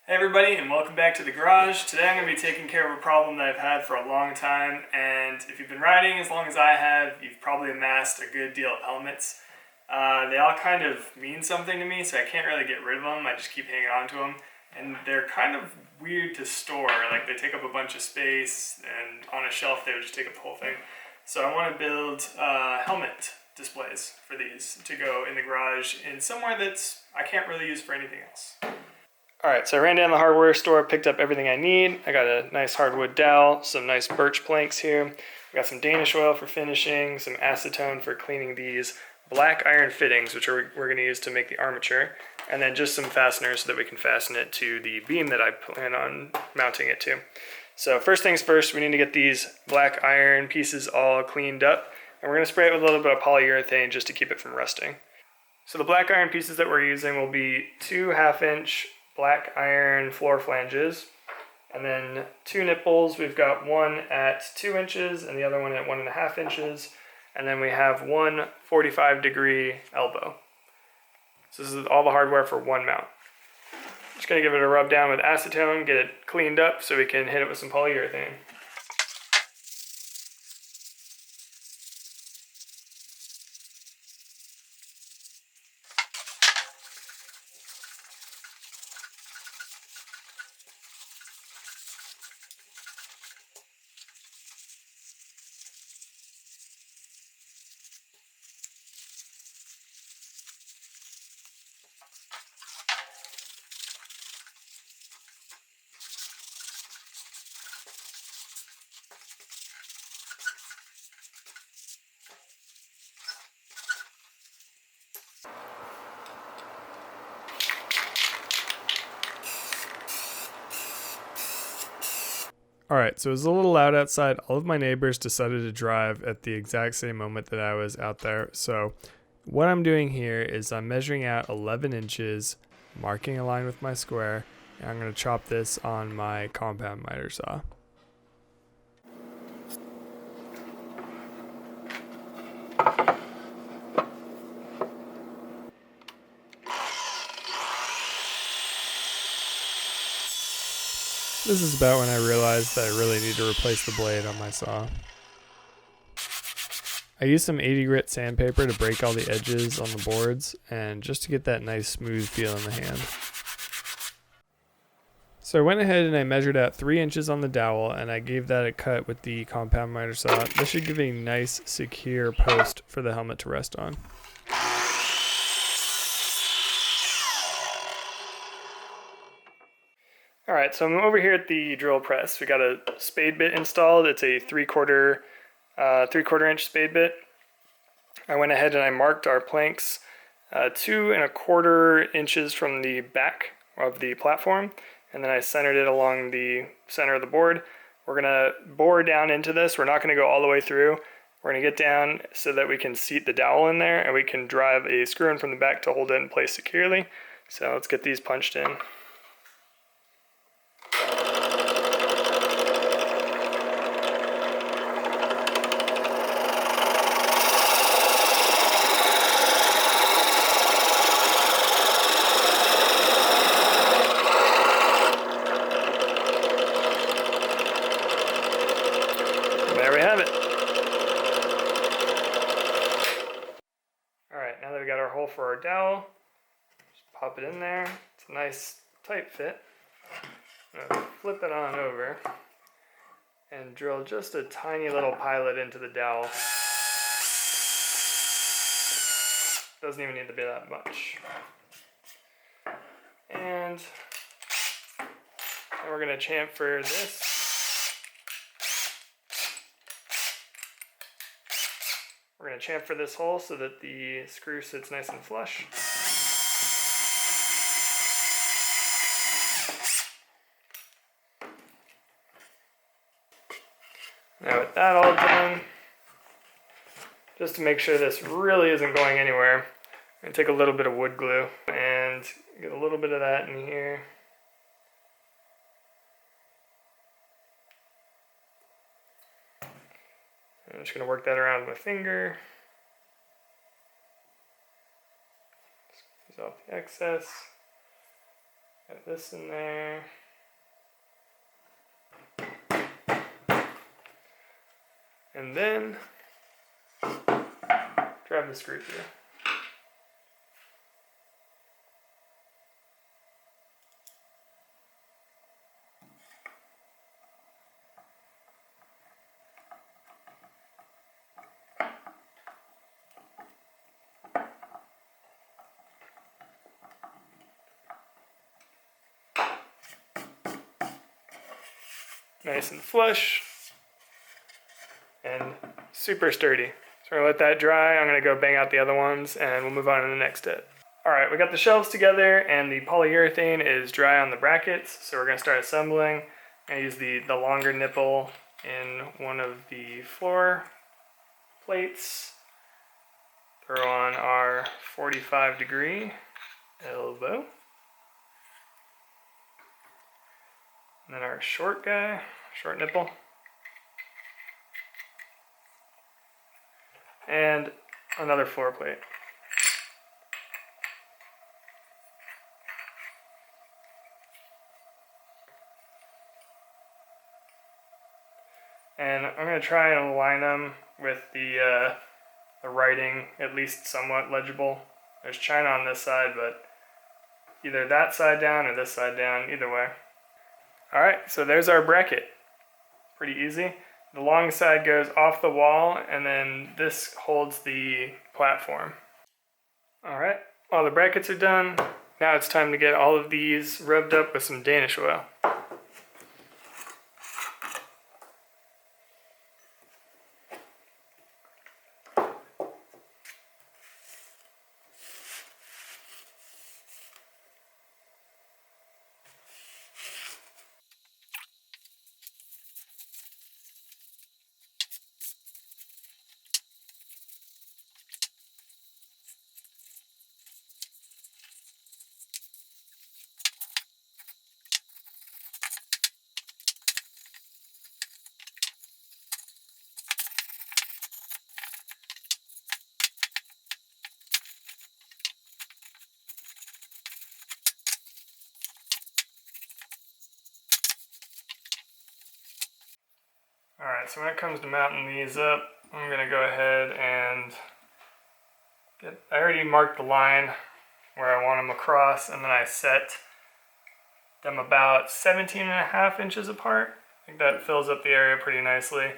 Hey everybody, and welcome back to the garage. Today I'm going to be taking care of a problem that I've had for a long time, and if you've been riding as long as I have, you've probably amassed a good deal of helmets. They all kind of mean something to me, so I can't really get rid of them. I just keep hanging on to them, and they're kind of weird to store. Like, they take up a bunch of space, and on a shelf they would just take up the whole thing. So I want to build helmet displays for these to go in the garage in somewhere that's I can't really use for anything else. Alright, so I ran down to the hardware store, picked up everything I need. I got a nice hardwood dowel, some nice birch planks here. I got some Danish oil for finishing, some acetone for cleaning these black iron fittings, which we're going to use to make the armature, and then just some fasteners so that we can fasten it to the beam that I plan on mounting it to. So first things first, we need to get these black iron pieces all cleaned up, and we're going to spray it with a little bit of polyurethane just to keep it from rusting. So the black iron pieces that we're using will be 2 1/2-inch black iron floor flanges, and then 2 nipples. We've got one at 2 inches and the other one at 1.5 inches, and then we have one 45-degree elbow. So this is all the hardware for one mount. Just gonna give it a rub down with acetone, get it cleaned up so we can hit it with some polyurethane. Alright, so it was a little loud outside. All of my neighbors decided to drive at the exact same moment that I was out there. So what I'm doing here is I'm measuring out 11 inches, marking a line with my square, and I'm going to chop this on my compound miter saw. This is about when I realized that I really need to replace the blade on my saw. I used some 80 grit sandpaper to break all the edges on the boards and just to get that nice smooth feel in the hand. So I went ahead and I measured out 3 inches on the dowel and I gave that a cut with the compound miter saw. This should give a nice secure post for the helmet to rest on. Alright, so I'm over here at the drill press. We got a spade bit installed. It's a 3/4 inch spade bit. I went ahead and I marked our planks 2.25 inches from the back of the platform, and then I centered it along the center of the board. We're going to bore down into this. We're not going to go all the way through. We're going to get down so that we can seat the dowel in there and we can drive a screw in from the back to hold it in place securely. So let's get these punched in. There we have it. Alright, now that we got our hole for our dowel, just pop it in there. It's a nice tight fit. I'm going to flip it on over and drill just a tiny little pilot into the dowel. Doesn't even need to be that much. And then we're going to chamfer this. We're going to chamfer this hole so that the screw sits nice and flush. Now with that all done, just to make sure this really isn't going anywhere, I'm going to take a little bit of wood glue and get a little bit of that in here. I'm just going to work that around with my finger. Squeeze off the excess. Got this in there. And then grab the screw through. Nice and flush and super sturdy. So we're gonna let that dry. I'm gonna go bang out the other ones and we'll move on to the next step. All right, we got the shelves together and the polyurethane is dry on the brackets. So we're gonna start assembling. I use the longer nipple in one of the floor plates. Throw on our 45-degree elbow. And then our short guy, short nipple. And another floor plate. And I'm going to try and align them with the writing at least somewhat legible. There's China on this side, but either that side down or this side down, either way. Alright, so there's our bracket. Pretty easy. The long side goes off the wall, and then this holds the platform. Alright, all the brackets are done. Now it's time to get all of these rubbed up with some Danish oil. Alright, so when it comes to mounting these up, I'm going to go ahead and I already marked the line where I want them across, and then I set them about 17.5 inches apart. I think that fills up the area pretty nicely.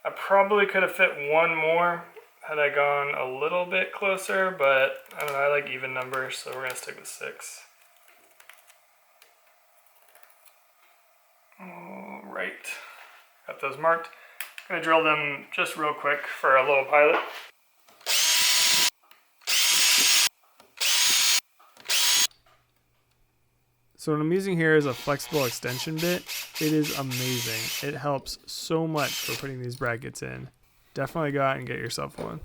I probably could have fit one more had I gone a little bit closer, but I don't know, I like even numbers, so we're going to stick with 6. Alright. Got those marked. I'm going to drill them just real quick for a little pilot. So what I'm using here is a flexible extension bit. It is amazing. It helps so much for putting these brackets in. Definitely go out and get yourself one.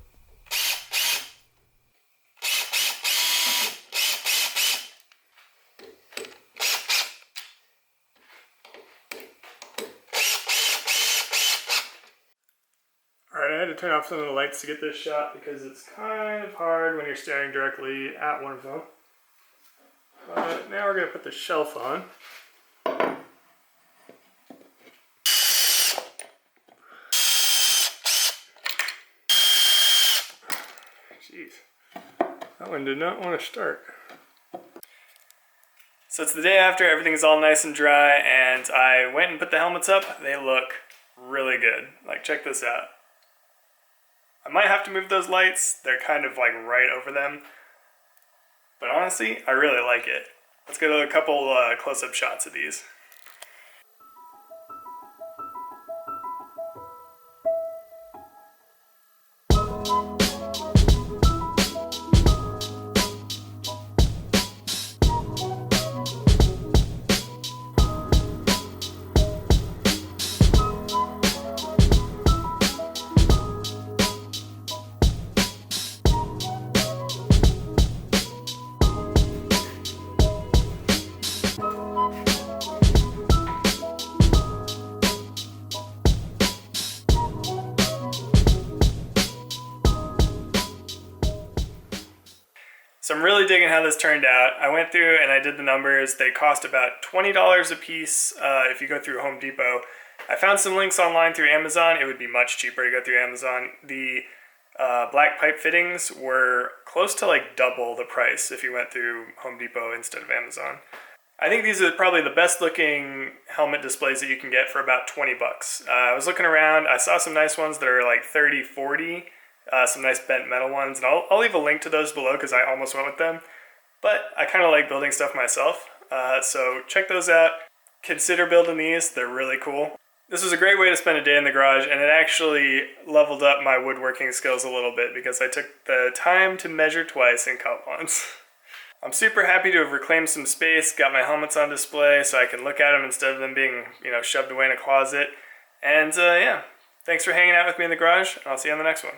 Alright, I had to turn off some of the lights to get this shot because it's kind of hard when you're staring directly at one of them. But now we're going to put the shelf on. Jeez, that one did not want to start. So it's the day after, everything's all nice and dry, and I went and put the helmets up. They look really good. Like, check this out. I might have to move those lights. They're kind of like right over them. But honestly, I really like it. Let's get a couple close-up shots of these. So I'm really digging how this turned out. I went through and I did the numbers. They cost about $20 a piece if you go through Home Depot. I found some links online through Amazon. It would be much cheaper to go through Amazon. The black pipe fittings were close to like double the price if you went through Home Depot instead of Amazon. I think these are probably the best looking helmet displays that you can get for about 20 bucks. I was looking around, I saw some nice ones that are like 30, 40, some nice bent metal ones, and I'll leave a link to those below because I almost went with them. But I kind of like building stuff myself, so check those out. Consider building these, they're really cool. This was a great way to spend a day in the garage, and it actually leveled up my woodworking skills a little bit because I took the time to measure twice and cut once. I'm super happy to have reclaimed some space, got my helmets on display so I can look at them instead of them being, shoved away in a closet. And yeah, thanks for hanging out with me in the garage, and I'll see you on the next one.